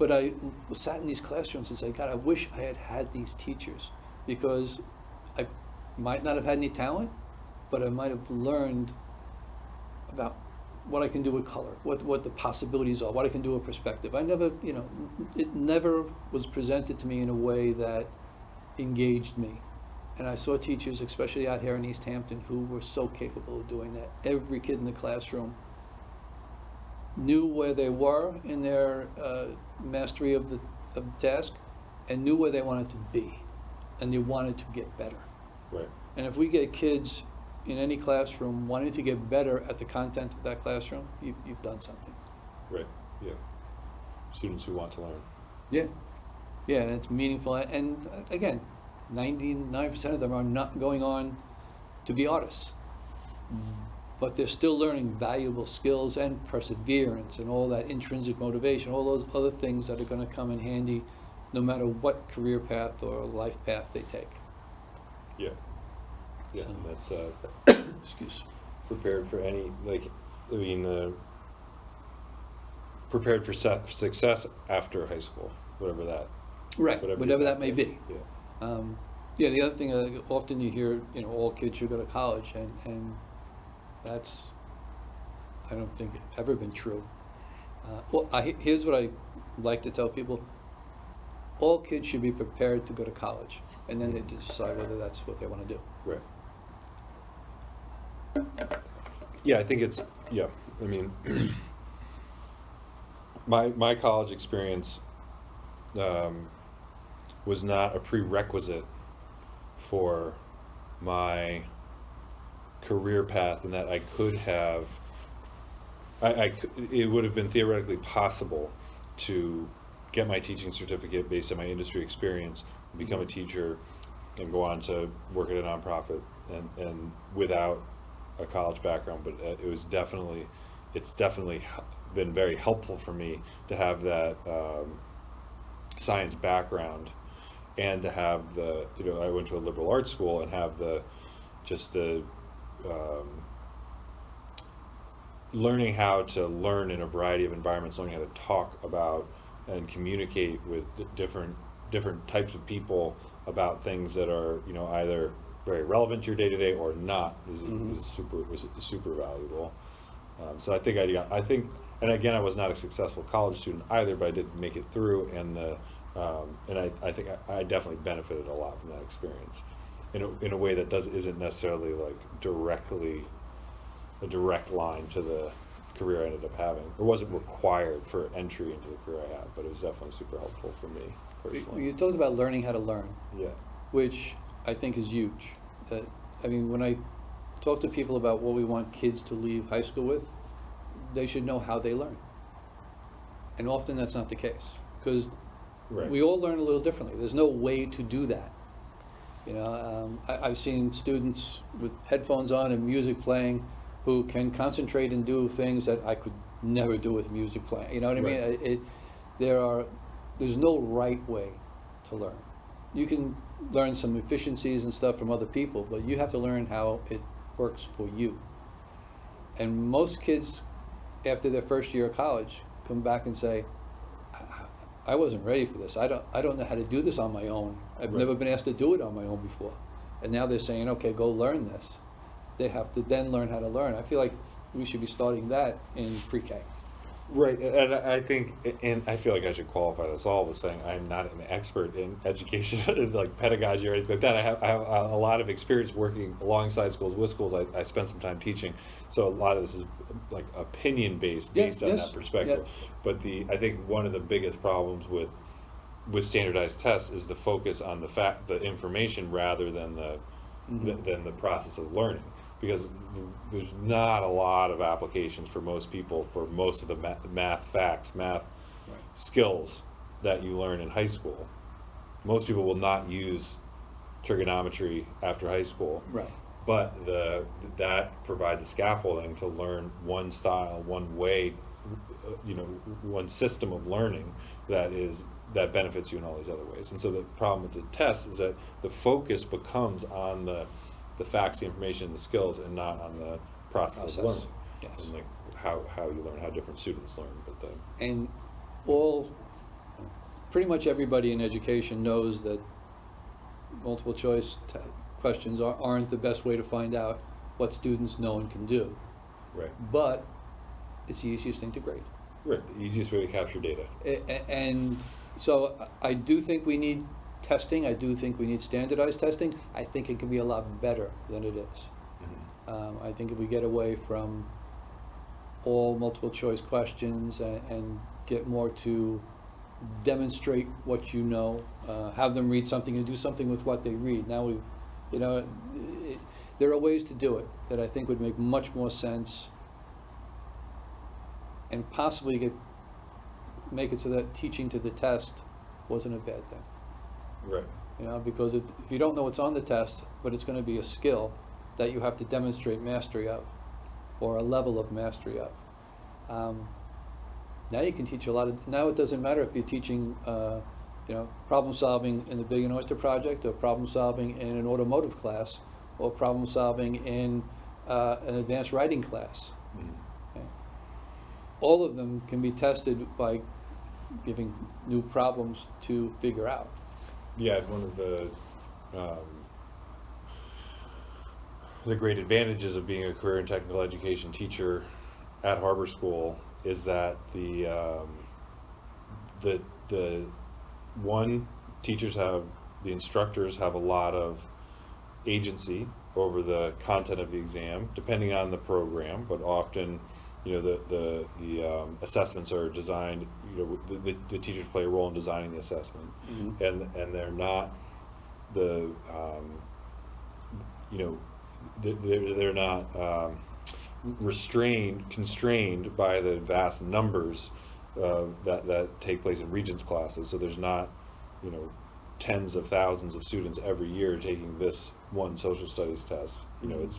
I sat in these classrooms and said, God, I wish I had had these teachers, because I might not have had any talent, but I might have learned about what I can do with color, what the possibilities are, what I can do with perspective. It never was presented to me in a way that engaged me. And I saw teachers, especially out here in East Hampton, who were so capable of doing that. Every kid in the classroom knew where they were in their mastery of the task, and knew where they wanted to be, and they wanted to get better. Right. And if we get kids in any classroom wanting to get better at the content of that classroom, you've done something. Right. Yeah. Students who want to learn. Yeah. Yeah, and it's meaningful. And again, 99% of them are not going on to be artists. But they're still learning valuable skills and perseverance and all that intrinsic motivation, all those other things that are going to come in handy no matter what career path or life path they take. Yeah. Yeah, So- and that's Excuse. prepared for any, prepared for success after high school, whatever that. Right, whatever that may is. be. Yeah. Yeah, the other thing, often you hear, all kids should go to college, and that's, I don't think, ever been true. Here's what I like to tell people. All kids should be prepared to go to college, and then they decide whether that's what they want to do. Right. Yeah, I think my college experience was not a prerequisite for my career path, and that I could have, it would have been theoretically possible to get my teaching certificate based on my industry experience, become a teacher, and go on to work at a nonprofit, and without a college background. But it's definitely been very helpful for me to have that science background, and to have I went to a liberal arts school, and have learning how to learn in a variety of environments, learning how to talk about and communicate with different types of people about things that are either very relevant to your day-to-day or not was super valuable. So I think and again, I was not a successful college student either, but I did make it through, and I think I definitely benefited a lot from that experience in a way that isn't necessarily like a direct line to the career I ended up having. It wasn't required for entry into the career I had, but it was definitely super helpful for me personally. You talked about learning how to learn, Yeah. which I think is huge. When I talk to people about what we want kids to leave high school with, they should know how they learn. And often that's not the case, because Right. we all learn a little differently. There's no way to do that. You know, I've seen students with headphones on and music playing who can concentrate and do things that I could never do with music playing. You know what I mean? Right. There's no right way to learn. You can learn some efficiencies and stuff from other people, but you have to learn how it works for you. And most kids, after their first year of college, come back and say, I wasn't ready for this. I don't know how to do this on my own. I've Right. never been asked to do it on my own before. And now they're saying, okay, go learn this. They have to then learn how to learn. I feel like we should be starting that in pre-K. Right, and I think, and I feel like I should qualify this all with saying I'm not an expert in education, like pedagogy or anything like that. I have a lot of experience working alongside schools, with schools. I spent some time teaching, so a lot of this is like opinion based on Yes, that perspective. yeah. But I think one of the biggest problems with standardized tests is the focus on the information rather than than the process of learning. Because there's not a lot of applications for most people for most of the math skills that you learn in high school. Most people will not use trigonometry after high school. Right. But that provides a scaffolding to learn one style, one way, one system of learning that benefits you in all these other ways. And so the problem with the test is that the focus becomes on the facts, the information, and the skills, and not on the process of learning. Yes. And like how you learn, how different students learn. And pretty much everybody in education knows that multiple choice questions aren't the best way to find out what students know and can do. Right. But it's the easiest thing to grade. Right. The easiest way to capture data. And so I do think we need testing. I do think we need standardized testing. I think it can be a lot better than it is. Mm-hmm. I think if we get away from all multiple choice questions and get more to demonstrate what you know, have them read something and do something with what they read. Now there are ways to do it that I think would make much more sense and possibly make it so that teaching to the test wasn't a bad thing. Right. You know, because if you don't know what's on the test, but it's going to be a skill that you have to demonstrate mastery of, or a level of mastery of. Now you can teach a lot of. Now it doesn't matter if you're teaching, problem solving in the Billion Oyster Project, or problem solving in an automotive class, or problem solving in an advanced writing class. Mm-hmm. Okay? All of them can be tested by giving new problems to figure out. Yeah, one of the great advantages of being a career and technical education teacher at Harbor School is that the instructors have a lot of agency over the content of the exam, depending on the program, but often, the assessments are designed, the teachers play a role in designing the assessment. Mm-hmm. And they're not they're not constrained by the vast numbers that take place in Regents classes. So there's not, tens of thousands of students every year taking this one social studies test. It's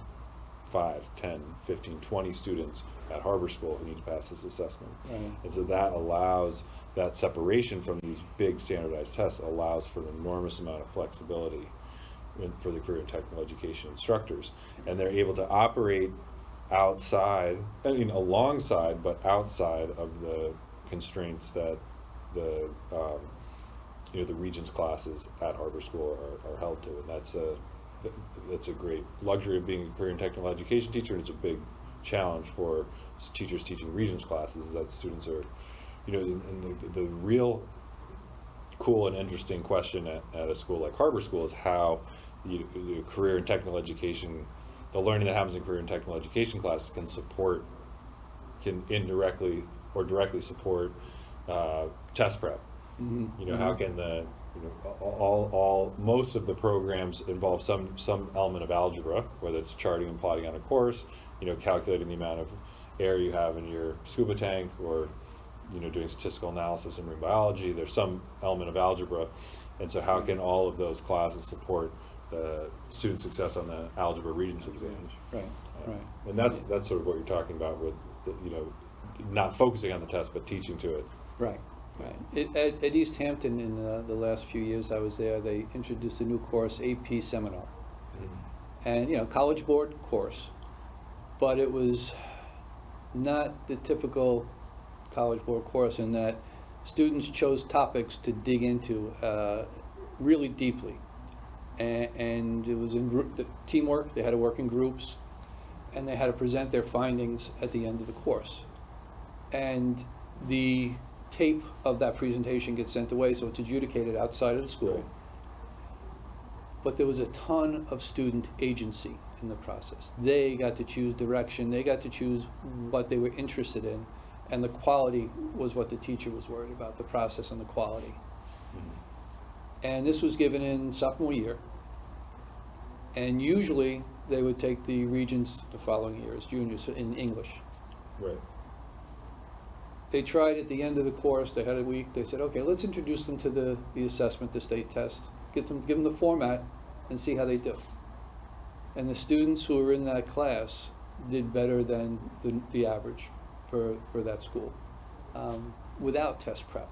5, 10, 15, 20 students at Harbor School who need to pass this assessment. Right. And so that allows, that separation from these big standardized tests allows for an enormous amount of flexibility for the career and technical education instructors. And they're able to operate alongside, but outside of the constraints that the Regents classes at Harbor School are held to. And that's a great luxury of being a career and technical education teacher, and it's a big challenge for teachers teaching Regents classes, is that students are, and the real cool and interesting question at a school like Harbor School is how the career and technical education, the learning that happens in career and technical education classes can indirectly or directly support test prep. Mm-hmm. How can most of the programs involve some element of algebra, whether it's charting and plotting on a course, calculating the amount of air you have in your scuba tank, or doing statistical analysis in marine biology. There's some element of algebra, and so how can all of those classes support student success on the algebra regents exams. Right, right. And that's sort of what you're talking about with, not focusing on the test, but teaching to it. Right, right. At East Hampton, in the last few years I was there, they introduced a new course, AP Seminar. And, College Board course, but it was not the typical College Board course in that students chose topics to dig into really deeply. And it was in the teamwork, they had to work in groups, and they had to present their findings at the end of the course. And the tape of that presentation gets sent away, so it's adjudicated outside of the school. Right. But there was a ton of student agency in the process. They got to choose direction, they got to choose what they were interested in, and the quality was what the teacher was worried about, the process and the quality. And this was given in sophomore year. And usually they would take the regents the following year as juniors in English. Right. They tried at the end of the course, they had a week, they said, okay, let's introduce them to the assessment, the state test, give them the format and see how they do. And the students who were in that class did better than the average for that school without test prep.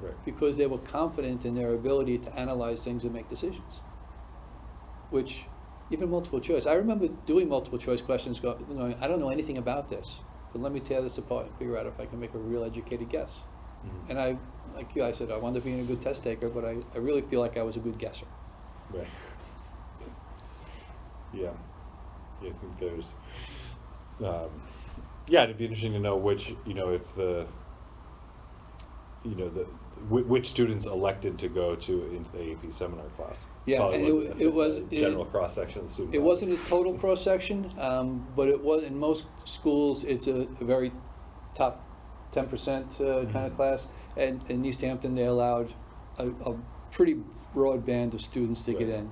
Right. Because they were confident in their ability to analyze things and make decisions. Which, even multiple choice, I remember doing multiple choice questions going, I don't know anything about this, but let me tear this apart and figure out if I can make a real educated guess. And I, like you, I said, I wanted to be a good test taker, but I really feel like I was a good guesser. Right. Yeah. I think there's, it'd be interesting to know which, if which students elected to go into the AP seminar class. Yeah, Probably and it was general cross section of the student. It wasn't a total cross section, but it was in most schools. It's a very top 10% kind of class. And in East Hampton, they allowed a pretty broad band of students to get in.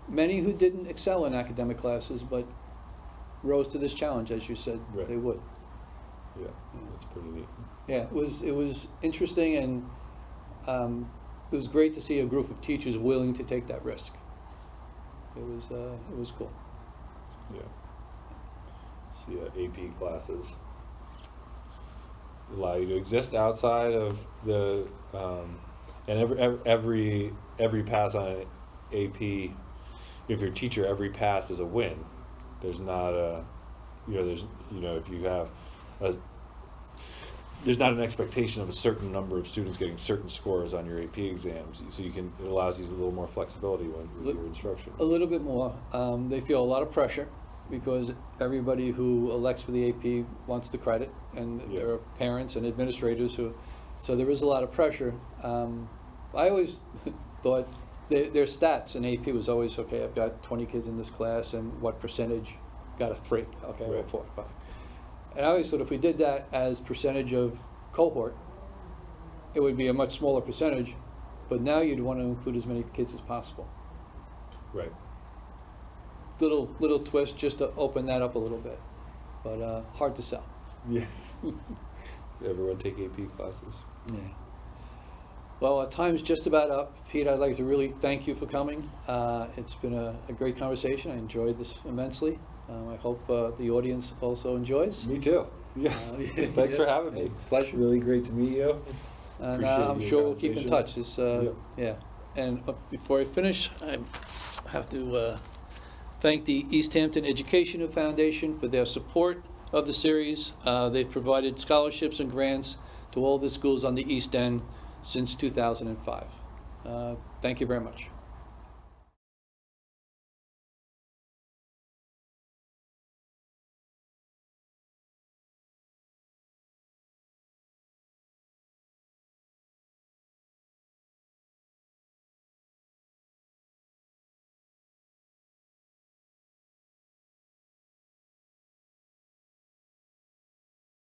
Many who didn't excel in academic classes, but rose to this challenge, as you said they would. Yeah, that's pretty neat. Yeah, it was interesting, and it was great to see a group of teachers willing to take that risk. It was cool. Yeah. So AP classes allow you to exist outside of the and every pass on an AP. If your teacher, every pass is a win. There's not a, if you have there's not an expectation of a certain number of students getting certain scores on your AP exams, so it allows you a little more flexibility with your instruction. A little bit more. They feel a lot of pressure because everybody who elects for the AP wants the credit, and there are parents and administrators so there is a lot of pressure. I always thought their stats in AP was always, okay, I've got 20 kids in this class, and what percentage got a 3? Okay, right. 4, 5. And I always thought if we did that as percentage of cohort, it would be a much smaller percentage, but now you'd want to include as many kids as possible. Right. Little twist just to open that up a little bit, but hard to sell. Yeah. Everyone take AP classes. Yeah. Well, our time's just about up. Pete, I'd like to really thank you for coming. It's been a great conversation. I enjoyed this immensely. I hope the audience also enjoys. Me too. Yeah. Thanks for having me. Pleasure. Really great to meet you. And Appreciate I'm the sure we'll keep in touch. conversation. Yeah. And before I finish, I have to thank the East Hampton Education Foundation for their support of the series. They've provided scholarships and grants to all the schools on the East End since 2005. Thank you very much.